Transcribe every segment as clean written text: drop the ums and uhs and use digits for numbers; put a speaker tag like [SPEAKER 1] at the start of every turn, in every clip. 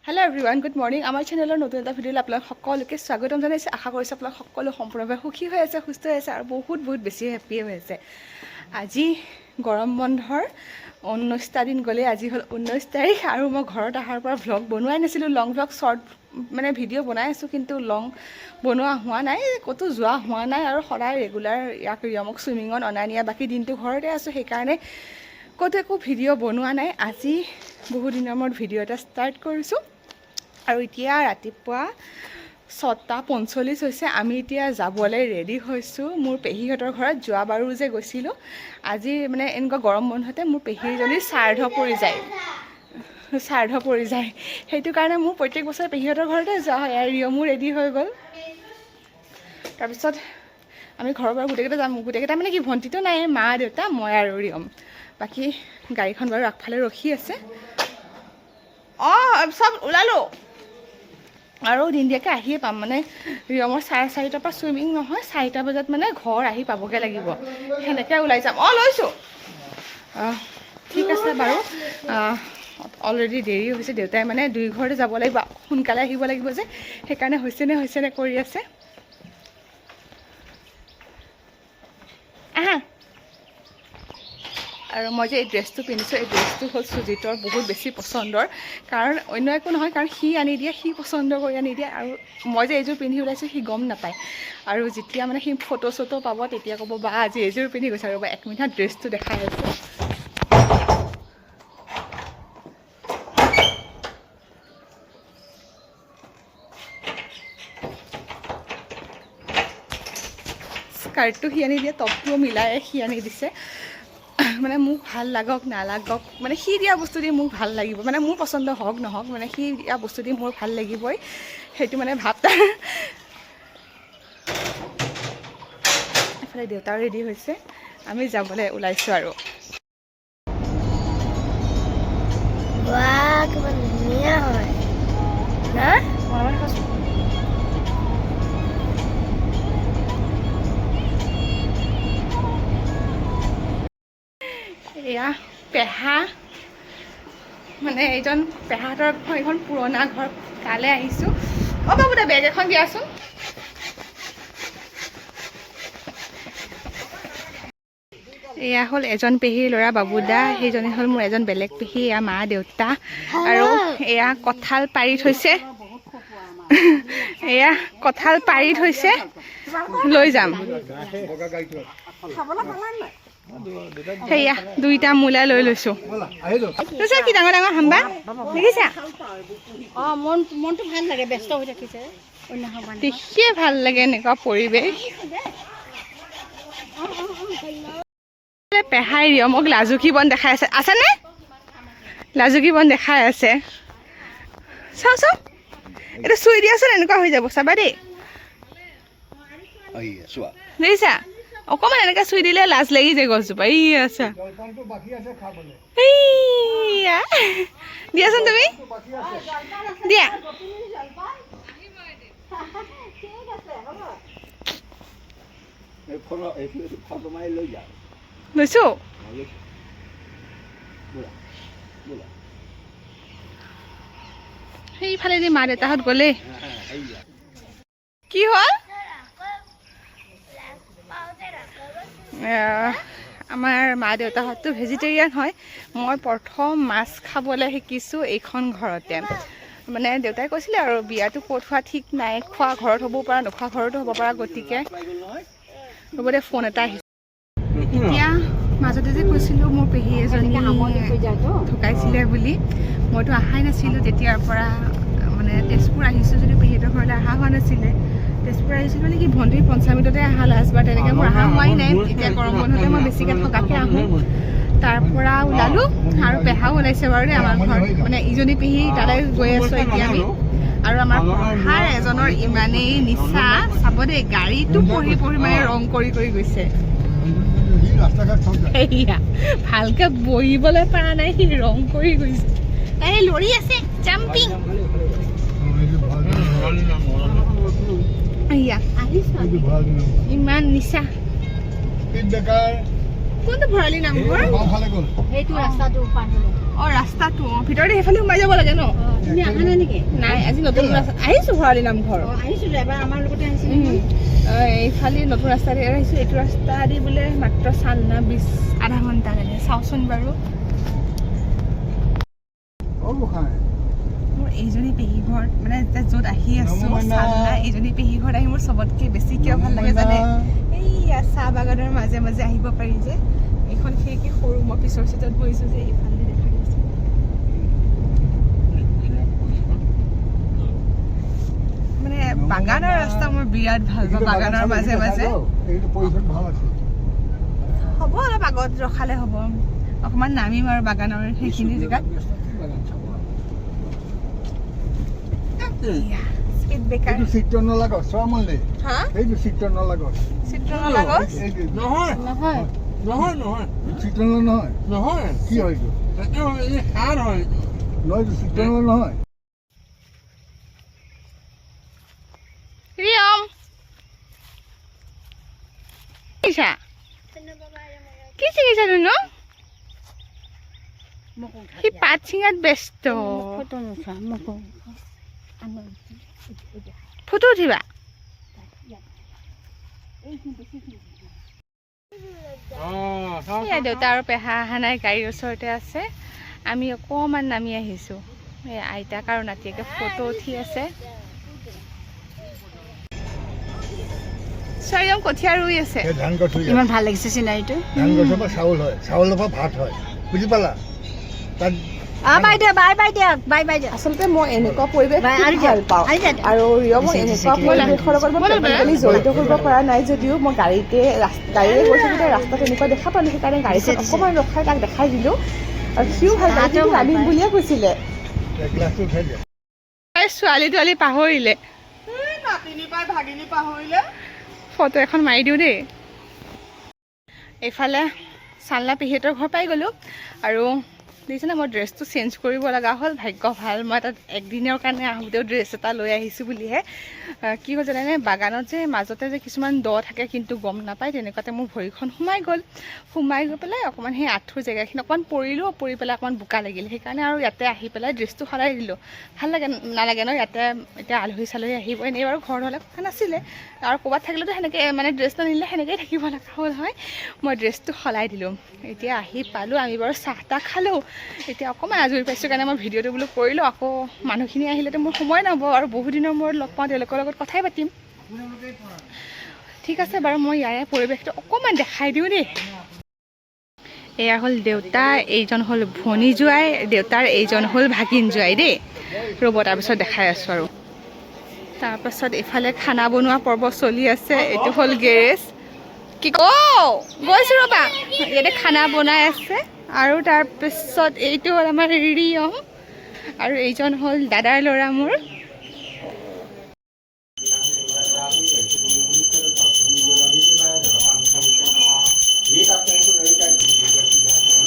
[SPEAKER 1] Hello everyone, good morning. Our channel নতুন এটা video' আপোনালোক সকলোকে স্বাগতম জনাইছো। আশা কৰিছো আপোনালোক সকলো সম্পূৰ্ণভাৱে সুখী হৈ আছে, সুস্থ হৈ আছে আৰু বহুত বেছি হেপি হৈ আছে। আজি গৰম বন্ধৰ 19টা দিন গ'লে আজি হ'ল 19 তাৰিখ আৰু মই ঘৰত অহাৰ পৰা ভ্লগ বনোৱাই নাছিলো। লং ভ্লগ শৰ্ট মানে ভিডিঅ' বনাই আছো কিন্তু লং বনোৱা হোৱা নাই, ক'তো যোৱা হোৱা নাই আৰু সদায় ৰেগুলাৰ ইয়াক ৰিয়মক সুইমিঙত অনা নিয়া বাকী দিনটো ঘৰতে আছো, সেইকাৰণে ক'তো একো ভিডিঅ' বনোৱা নাই। আজি বহুত দিনৰ মূৰত ভিডিঅ' এটা ষ্টাৰ্ট কৰিছো আৰু এতিয়া ৰাতিপুৱা 6:45 হৈছে। আমি এতিয়া যাবলৈ ৰেডি হৈছোঁ মোৰ পেহীহঁতৰ ঘৰত। যোৱাবাৰো যে গৈছিলোঁ, আজি মানে এনেকুৱা গৰম বন্ধতে মোৰ পেহীজনী শ্ৰাদ্ধ পৰি যায়, সেইটো কাৰণে মোৰ প্ৰত্যেক বছৰে পেহীহঁতৰ ঘৰতে যোৱা হয়। আৰু ৰিয়মো ৰেডি হৈ গ'ল। তাৰপিছত আমি ঘৰৰ পৰা গোটেইকেইটা যাম। গোটেইকেইটা মানে কি, ভণ্টিটো নাই, মা দেউতা মই আৰু ৰিয়ম। বাকী গাড়ীখন বাৰু আগফালে ৰখি আছে। চব ওলালোঁ আৰু দিনদিয়াকৈ আহিয়ে পাম। মানে ৰিয়মৰ 4:30 পৰা চুইমিং নহয়, 4টা বজাত মানে ঘৰ আহি পাবগৈ লাগিব, সেনেকৈ ওলাই যাম। লৈছোঁ ঠিক আছে বাৰু। অলৰেডি দেৰি হৈছে, দেউতাই মানে 2 ঘৰতে যাব লাগিব, সোনকালে আহিব লাগিব যে, সেইকাৰণে হৈছেনে কৰি আছে। আৰু মই যে এই ড্ৰেছটো পিন্ধিছোঁ, এই ড্ৰেছটো হ'ল সুজিতৰ বহুত বেছি পচন্দৰ, কাৰণ অন্য একো নহয়, কাৰণ সি আনি দিয়ে, সি পচন্দ কৰি আনি দিয়ে। আৰু মই যে এইযোৰ পিন্ধি ওলাইছোঁ সি গম নাপায়, আৰু যেতিয়া মানে সি ফটো চটো পাব তেতিয়া ক'ব বা আজি এইযোৰ পিন্ধি গৈছে। আৰু এক মিনিট ড্ৰেছটো দেখাই আছে। স্কাৰ্টটো সি আনি দিয়ে, টপটোও মিলাই সি আনি দিছে। মানে মোক ভাল লাগক নালাগক, মানে সি দিয়া বস্তু দি মোক ভাল লাগিব, মানে মোৰ পচন্দ হওক নহওক, মানে সি দিয়া বস্তু দি মোৰ ভাল লাগিবই, সেইটো মানে ভাৱ তাৰ। এফালে দেউতাও ৰেডি হৈছে, আমি যাবলৈ ওলাইছোঁ আৰু।
[SPEAKER 2] ধুনীয়া হয় না?
[SPEAKER 1] এয়া পেহা, মানে এইজন পেহাহঁতৰ এখন পুৰণা ঘৰ, তালৈ আহিছোঁ। বাবু দা বেগ এখন দিয়াচোন। এয়া হ'ল এজন পেহীৰ ল'ৰা বাবুদা, সেইজনে হ'ল মোৰ এজন বেলেগ পেহী। এয়া মা দেউতা, আৰু এয়া কঁঠাল পাৰি থৈছে, এয়া কঁঠাল পাৰি থৈছে, লৈ যাম। সেয়া 2টা মূলা লৈ লৈছোঁ। কি ডাঙৰ ডাঙৰ হাম্বা দেখিছা?
[SPEAKER 2] মনটো ভাল লাগে, ব্যস্ত হৈ থাকিছে,
[SPEAKER 1] দেখিয়ে ভাল লাগে এনেকুৱা পৰিৱেশ। পেহাই ৰিয়মক লাজুকী বন দেখাই আছেনে? লাজুকী বন দেখাই আছে। চাওঁ এইটো চুই দিয়াচোন, এনেকুৱা হৈ যাব, চাবা দেই। দেখিছা? অকণমান এনেকৈ চুই দিলে লাজ লাগি যায় গছজোপা। আচ্ছা দিয়াচোন, তুমি দিয়া। লৈছো সেইফালেদি মা দেউতাহঁত গ'লেই। কি হ'ল? আমাৰ মা দেউতাহঁততো ভেজিটেৰিয়ান হয়। মই প্ৰথম মাছ খাবলৈ শিকিছোঁ এইখন ঘৰতে। মানে দেউতাই কৈছিলে আৰু বিয়াটো ক'ত হোৱা ঠিক নাই, খোৱা ঘৰত হ'ব পৰা, নোখোৱা ঘৰতো হ'ব পৰা, গতিকে হ'ব দে, ফোন এটা আহিছে। এতিয়া মাজতে যে কৈছিলোঁ মোৰ পেহী এজনী ঢুকাইছিলে বুলি, মইতো অহাই নাছিলোঁ তেতিয়াৰ পৰা। মানে তেজপুৰ আহিছোঁ যদি পেহীহঁতৰ ঘৰলৈ অহা হোৱা নাছিলে। তেজপুৰ আহিছিলোঁ মানে কি, ভণ্টিৰ পঞ্চামৃততে অহা লাষ্টবাৰ, তেনেকৈ মোৰ অহা হোৱাই নাই। এতিয়া গৰম বন্ধতে মই বেছিকৈ থকাকৈ আহোঁ। তাৰ পৰা ওলালোঁ আৰু পেহাও ওলাইছে বাৰু দেই আমাৰ ঘৰত। মানে ইজনী পেহী তালৈ গৈ আছোঁ এতিয়া আমি। আৰু আমাৰ পঢ়াৰ এজনৰ ইমানেই নিচা, চাব দেই, গাড়ীটো পঢ়ি মানে ৰং কৰি গৈছে। সেয়া ভালকৈ বহিবলৈ পৰা নাই, সি ৰং কৰি গৈছে। তাই লৰি আছে, জাম্পিং। ইমান নিচা। কোনটো ভৰালি নামঘৰ? ৰাস্তাটো ভিতৰতে সেইফালে সোমাই যাব লাগে ন?
[SPEAKER 2] তুমি অহা নাই নেকি?
[SPEAKER 1] নাই আজি নতুন ৰাস্তা আহিছোঁ ভৰালি নামঘৰ
[SPEAKER 2] আহিছিলোঁ এবাৰ আমাৰ লগতে আহিছিল
[SPEAKER 1] এইফালে নতুন ৰাস্তা দি আহিছোঁ এইটো ৰাস্তা দি বোলে মাত্ৰ চালনা 20 আধা ঘণ্টা লাগে চাওঁচোন বাৰু মোৰ এইজনী পেহী ঘৰত মানে য'ত আহি আছোঁ চালনা এইজনী পেহী ঘৰত আহি মোৰ চবতকৈ বেছি কিয় ভাল লাগে জানে এইয়া চাহ বাগানৰ মাজে মাজে আহিব পাৰি যে এইখন খিৰিকী সৰু মই পিছৰ চিটত বহিছোঁ যে এইফালে দেখা গৈছে মানে বাগানৰ ৰাস্তা মই বিৰাট ভাল পাওঁ বাগানৰ মাজে মাজে হ'ব অলপ আগত ৰখালে হ'ব অকণমান নামিম আৰু বাগানৰ সেইখিনি জেগাত কি চিঙিছা ন সি পাত চিঙাত ব্যস্ত ফটো উঠিবা দেউতা আৰু পেহা অহা নাই গাড়ীৰ ওচৰতে আছে আমি অকণমান নামি আহিছোঁ এই আইতাক আৰু নাতিয়েকে ফটো উঠি আছে চাৰিও কঠীয়া ৰুই আছে
[SPEAKER 2] ইমান ভাল লাগিছে চিনাৰীটো
[SPEAKER 3] ধান গছৰ পৰা চাউল হয় চাউলৰ পৰা ভাত হয় বুজি পালা তাত
[SPEAKER 2] বাইদেউ বাই দিয়ক
[SPEAKER 1] আচলতে মই এনেকুৱা পৰিৱেশ ভাল পাওঁ আৰু মই এনেকুৱা পৰিৱেশৰ লগত মই প্ৰেক্টিকেলি জড়িত কৰিব পৰা নাই যদিও মই গাড়ীৰে গৈ থাকোঁতে ৰাস্তাত এনেকুৱা দেখা পালোঁ সেইকাৰণে গাড়ীখন অকণমান ৰখাই তাক দেখাই দিলোঁ আৰু সিও ভাল পাইছে নামিম বুলিয়ে কৈছিলে ছোৱালী তোৱালী পাহৰিলে ফটো এখন মাৰি দিওঁ দেই এইফালে চালনা পেহীহঁতৰ ঘৰ পাই গ'লোঁ আৰু দেখিছেনে মই ড্ৰেছটো চেঞ্জ কৰিব লগা হ'ল ভাগ্য ভাল মই তাত একদিনৰ কাৰণে আহোঁতেও ড্ৰেছ এটা লৈ আহিছোঁ বুলিহে কি হ'ল জানেনে বাগানত যে মাজতে যে কিছুমান দ থাকে কিন্তু গম নাপায় তেনেকুৱাতে মোৰ ভৰিখন সোমাই গৈ পেলাই অকণমান সেই আঁঠুৰ জেগাখিনি অকণমান পৰিলোঁ পৰি পেলাই অকণমান বোকা লাগিল সেইকাৰণে আৰু ইয়াতে আহি পেলাই ড্ৰেছটো সলাই দিলোঁ ভাল নালাগে ন ইয়াতে এতিয়া আলহী চালহী আহিব এনেই বাৰু ঘৰত হ'লে কথা নাছিলে আৰু ক'ৰবাত থাকিলেতো সেনেকৈ মানে ড্ৰেছ নানিলে সেনেকৈয়ে থাকিব লগা হ'ল হয় মই ড্ৰেছটো সলাই দিলোঁ এতিয়া আহি পালোঁ আমি বাৰু চাহ তাহ খালোঁ এতিয়া অকণমান আজৰি পাইছোঁ কাৰণে মই ভিডিঅ'টো বোলো কৰিলোঁ আকৌ মানুহখিনি আহিলেতো মোৰ সময় নহ'ব আৰু বহুদিনৰ মূৰত লগ পাওঁ তেওঁলোকৰ লগত কথাই পাতিম ঠিক আছে বাৰু মই ইয়াৰে পৰিৱেশটো অকণমান দেখাই দিওঁ দেই এয়া হ'ল দেউতা এইজন হ'ল ভনী জোৱাই দেউতাৰ এইজন হ'ল ভাগিন জোৱাই দেই ৰ'ব তাৰপিছত দেখাই আছোঁ আৰু তাৰপাছত এইফালে খানা বনোৱা পৰ্ব চলি আছে এইটো হ'ল গেৰেজ কি গৈছোঁ ৰ'বা ইয়াতে খানা বনাই আছে আৰু তাৰপিছত এইটো হ'ল আমাৰ ৰিয়ম আৰু এইজন হ'ল দাদাৰ ল'ৰা মোৰ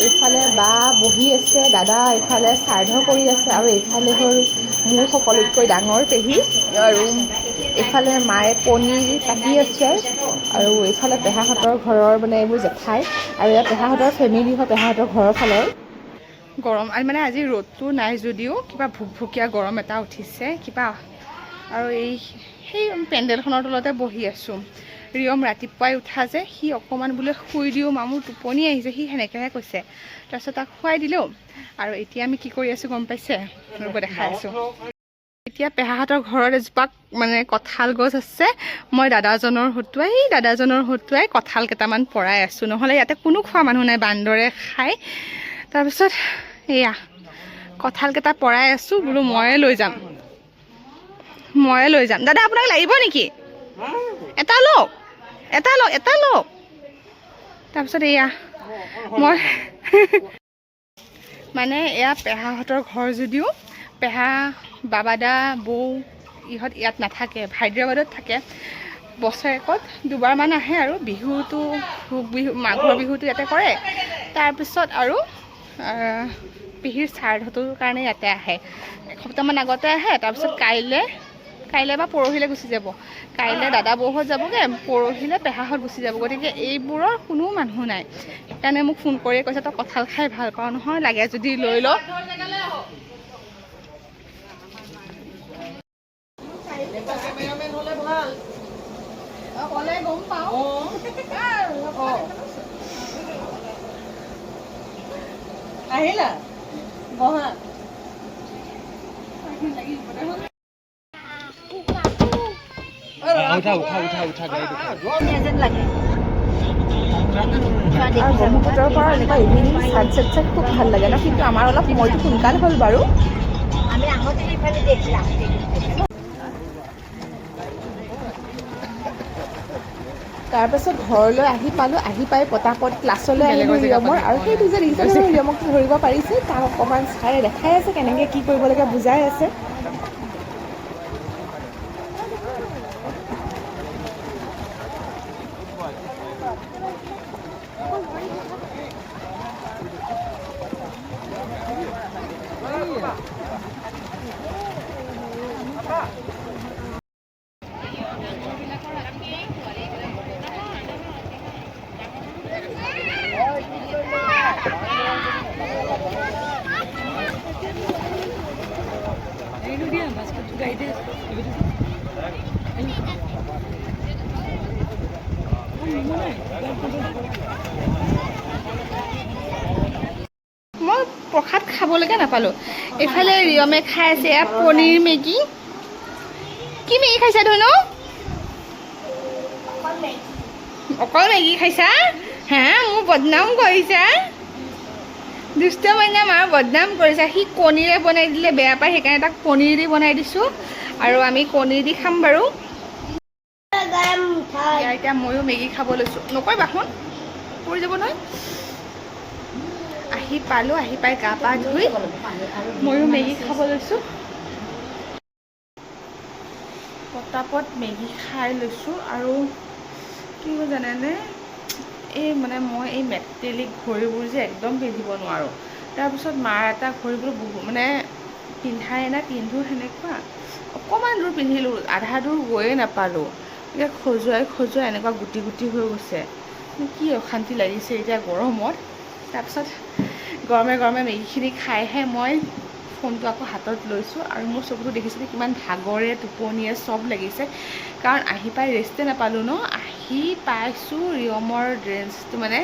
[SPEAKER 1] এইফালে বা বহি আছে দাদা এইফালে শ্ৰাদ্ধ কৰি আছে আৰু এইফালে হ'ল মোৰ সকলোতকৈ ডাঙৰ পেহী আৰু এইফালে মায়ে পনীৰ কাটি আছে আৰু এইফালে পেহাহঁতৰ ঘৰৰ মানে এইবোৰ জেঠাই আৰু ইয়াত পেহাহঁতৰ ফেমিলি হয় পেহাহঁতৰ ঘৰৰ ফালৰ গৰম মানে আজি ৰ'দটো নাই যদিও কিবা ভুকভুকীয়া গৰম এটা উঠিছে কিবা আৰু সেই পেণ্ডেলখনৰ তলতে বহি আছোঁ ৰিয়ম ৰাতিপুৱাই উঠা যে সি অকণমান বোলে শুই দিওঁ মোৰ টোপনি আহিছে সি সেনেকৈহে কৈছে তাৰপিছত তাক শুৱাই দিলোঁ আৰু এতিয়া আমি কি কৰি আছোঁ গম পাইছে ৰ'ব দেখাই আছোঁ এতিয়া পেহাহঁতৰ ঘৰত এজোপা মানে কঁঠাল গছ আছে মই দাদাজনৰ হতুৱাই কঁঠাল কেইটামান পৰাই আছোঁ নহ'লে ইয়াতে কোনো খোৱা মানুহ নাই বান্দৰে খায় তাৰপিছত এয়া কঁঠালকেইটা পৰাই আছোঁ বোলো ময়ে লৈ যাম দাদা আপোনাক লাগিব নেকি এটা লওক তাৰপিছত এয়া মই মানে এয়া পেহাহঁতৰ ঘৰ যদিও পেহা বাবাদা বৌ ইহঁত ইয়াত নাথাকে হায়দৰাবাদত থাকে বছৰেকত দুবাৰমান আহে আৰু বিহুটো মাঘৰ বিহুটো ইয়াতে কৰে তাৰপিছত আৰু পেহীৰ শ্ৰাদ্ধটোৰ কাৰণে ইয়াতে আহে এসপ্তাহমান আগতে আহে তাৰপিছত কাইলৈ বা পৰহিলৈ গুচি যাব কাইলৈ দাদা বৌহঁত যাবগৈ পৰহিলৈ পেহাহঁত গুচি যাব গতিকে এইবোৰৰ কোনো মানুহ নাই সেইকাৰণে মোক ফোন কৰিয়ে কৈছে তই কঁঠাল খাই ভাল পাওঁ নহয় লাগে যদি লৈ ল ক'লে গম পাওঁ
[SPEAKER 2] আহিলা বহা যেন লাগে
[SPEAKER 1] আৰু ব্ৰহ্মপুত্ৰৰ পৰা এনেকুৱা ইভিনিং ছানছেট চাই খুব ভাল লাগে ন কিন্তু আমাৰ অলপ সময়টো সোনকাল হ'ল বাৰু
[SPEAKER 2] আমি আহোঁতে সেইফালে দেখিলাম
[SPEAKER 1] তাৰপাছত ঘৰলৈ আহি পালোঁ আহি পাই পতাপত ক্লাছলৈ আহিলোঁ ৰিয়মৰ আৰু সেইটো যে দেখিছে নহয় ৰিয়মক ধৰিব পাৰিছে তাক অকণমান চাৰে দেখাই আছে কেনেকৈ কি কৰিব লাগে বুজাই আছে মই প্ৰসাদ খাবলৈকে নাপালোঁ এইফালে ৰিয়মে খাই আছে এয়া পনীৰ মেগী কি মেগী খাইছা ধুনু অকল মেগী খাইছা হা মোৰ বদনাম কৰিছা দুষ্ট মাইনা মাৰ বদনাম কৰিছা সি কণীৰে বনাই দিলে বেয়া পায় সেইকাৰণে তাক পনীৰ দি বনাই দিছোঁ আৰু আমি কণী দি খাম বাৰু এতিয়া ময়ো মেগী খাব লৈছোঁ নকৰিবা শুন পৰি যাব নহয় আহি পালোঁ আহি পাই গা পা ধুই ময়ো মেগী খাব লৈছোঁ পটাপট মেগী খাই লৈছোঁ আৰু কি হ'ল জানেনে এই মানে মই এই মেটেলিক ঘড়ীবোৰ যে একদম পিন্ধিব নোৱাৰোঁ তাৰপিছত মাৰ এটা ঘড়ীবোৰ বহুত মানে পিন্ধাই নাই পিন্ধো সেনেকুৱা অকণমান দূৰ পিন্ধিলোঁ আধা দূৰ গৈয়ে নাপালোঁ এতিয়া খজুৱাই এনেকুৱা গুটি গুটি হৈ গৈছে কি অশান্তি লাগিছে এতিয়া গৰমত তাৰপিছত গৰমে গৰমে মেগীখিনি খাইহে মই ফোনটো আকৌ হাতত লৈছোঁ আৰু মোৰ চকুটো দেখিছোঁ কিমান ভাগৰে টোপনিয়ে চব লাগিছে কাৰণ আহি পাই ৰেষ্টে নাপালোঁ ন আহি পাইছোঁ ৰিয়মৰ ড্ৰেছটো মানে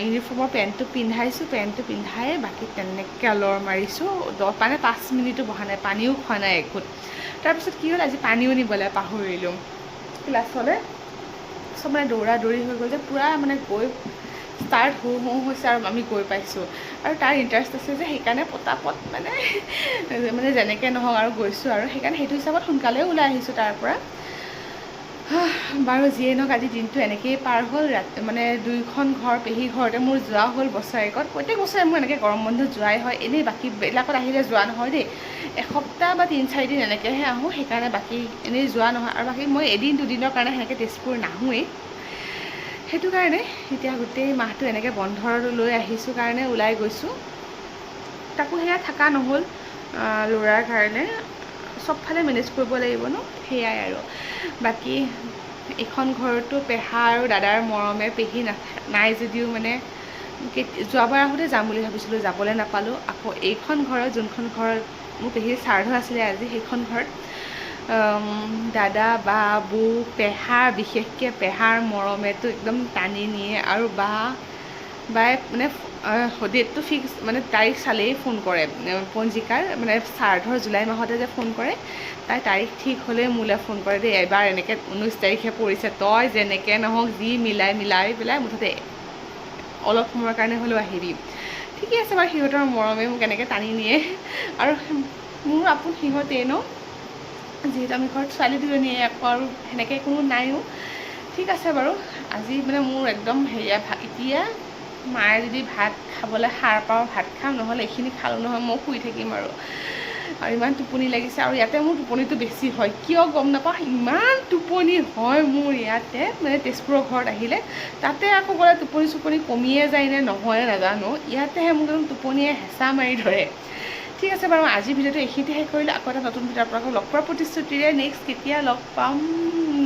[SPEAKER 1] ইউনিফৰ্মৰ পেণ্টটো পিন্ধাই বাকী তেনেকৈ লৰ মাৰিছোঁ মানে 5 মিনিটো বহা নাই পানীও খোৱা নাই একোট তাৰপিছত কি হ'ল আজি পানীও নিবলৈ পাহৰিলোঁ ক্লাছলৈ চব মানে দৌৰা দৌৰি হৈ গ'ল যে পূৰা মানে গৈ ষ্টাৰ্ট হওঁ হৈছে আৰু আমি গৈ পাইছোঁ আৰু তাৰ ইণ্টাৰেষ্ট আছে যে সেইকাৰণে পটাপট মানে যেনেকৈ নহওক আৰু গৈছোঁ আৰু সেইকাৰণে সেইটো হিচাপত সোনকালে ওলাই আহিছোঁ তাৰ পৰা বাৰু যিয়ে নহওক আজি দিনটো এনেকৈয়ে পাৰ হ'ল মানে 2খন ঘৰ পেহী ঘৰতে মোৰ যোৱা হ'ল বছৰেকত প্ৰত্যেক বছৰে মোৰ এনেকৈ গৰম বন্ধত যোৱাই হয় এনেই বাকীবিলাকত আহিলে যোৱা নহয় দেই এসপ্তাহ বা 3-4 দিন এনেকৈহে আহোঁ সেইকাৰণে বাকী এনেই যোৱা নহয় আৰু বাকী মই এদিন দুদিনৰ কাৰণে সেনেকৈ তেজপুৰ নাহোঁৱেই সেইটো কাৰণে এতিয়া গোটেই মাহটো এনেকৈ বন্ধৰ লৈ আহিছোঁ কাৰণে ওলাই গৈছোঁ তাকো সেয়া থকা নহ'ল ল'ৰাৰ কাৰণে চবফালে মেনেজ কৰিব লাগিব ন সেয়াই আৰু বাকী এইখন ঘৰতো পেহা আৰু দাদাৰ মৰমে পেহী নাই যদিও মানে যোৱাবাৰ আহোঁতে যাম বুলি ভাবিছিলোঁ যাবলৈ নাপালোঁ আকৌ এইখন ঘৰত যোনখন ঘৰত মোৰ পেহীৰ শ্ৰাদ্ধ আছিলে আজি সেইখন ঘৰত দাদা বা বৌ পেহা বিশেষকৈ পেহাৰ মৰমেতো একদম টানি নিয়ে আৰু বাই মানে ডেটটো ফিক্স মানে তাৰিখ চালেই ফোন কৰে পঞ্জিকাৰ মানে শ্ৰাদ্ধৰ জুলাই মাহতে যে ফোন কৰে তাই তাৰিখ ঠিক হ'লেই মোলৈ ফোন কৰে দেই এবাৰ এনেকৈ 19 তাৰিখে পৰিছে তই যেনেকৈ নহওক যি মিলাই পেলাই মুঠতে অলপ সময়ৰ কাৰণে হ'লেও আহিবি ঠিকে আছে বাৰু সিহঁতৰ মৰমে মোক এনেকৈ টানি নিয়ে আৰু মোৰ আপোন সিহঁতেই ন যিহেতু আমি ঘৰত ছোৱালী দুজনীয়ে আকৌ আৰু সেনেকৈ কোনো নাইও ঠিক আছে বাৰু আজি মানে মোৰ একদম হেৰিয়া এতিয়া মায়ে যদি ভাত খাবলৈ সাৰ পাওঁ ভাত খাম নহ'লে এইখিনি খালোঁ নহয় মই শুই থাকিম আৰু ইমান টোপনি লাগিছে আৰু ইয়াতে মোৰ টোপনিটো বেছি হয় কিয় গম নাপাওঁ ইমান টোপনি হয় মোৰ ইয়াতে মানে তেজপুৰৰ ঘৰত আহিলে তাতে আকৌ গ'লে টোপনি কমিয়ে যায় নে নহয় নাজানো ইয়াতেহে মোক একদম টোপনিয়ে হেঁচা মাৰি ধৰে ঠিক আছে বাৰু আজিৰ ভিডিঅ'টো এইখিনিতে শেষ কৰিলোঁ আকৌ এটা নতুন ভিডিঅ' আপোনালোকক লগ পোৱাৰ প্ৰতিশ্ৰুতিৰে নেক্সট কেতিয়া লগ পাম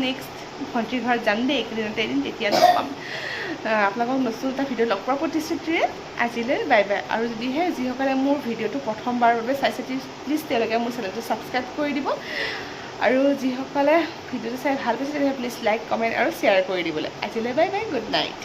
[SPEAKER 1] নেক্সট ভণ্টিৰ ঘৰত যাম দেই এইকেইদিনতে এদিন তেতিয়া লগ পাম আপোনালোকক নতুন এটা ভিডিঅ' লগ পোৱাৰ প্ৰতিশ্ৰুতিৰে আজিলৈ বাই বাই আৰু যদিহে যিসকলে মোৰ ভিডিঅ'টো প্ৰথমবাৰৰ বাবে চাইছে প্লিজ তেওঁলোকে মোৰ চেনেলটো ছাবস্ক্ৰাইব কৰি দিব আৰু যিসকলে ভিডিঅ'টো চাই ভাল পাইছে তেতিয়াহ'লে প্লিজ লাইক কমেণ্ট আৰু শ্বেয়াৰ কৰি দিবলৈ আজিলৈ বাই বাই গুড নাইট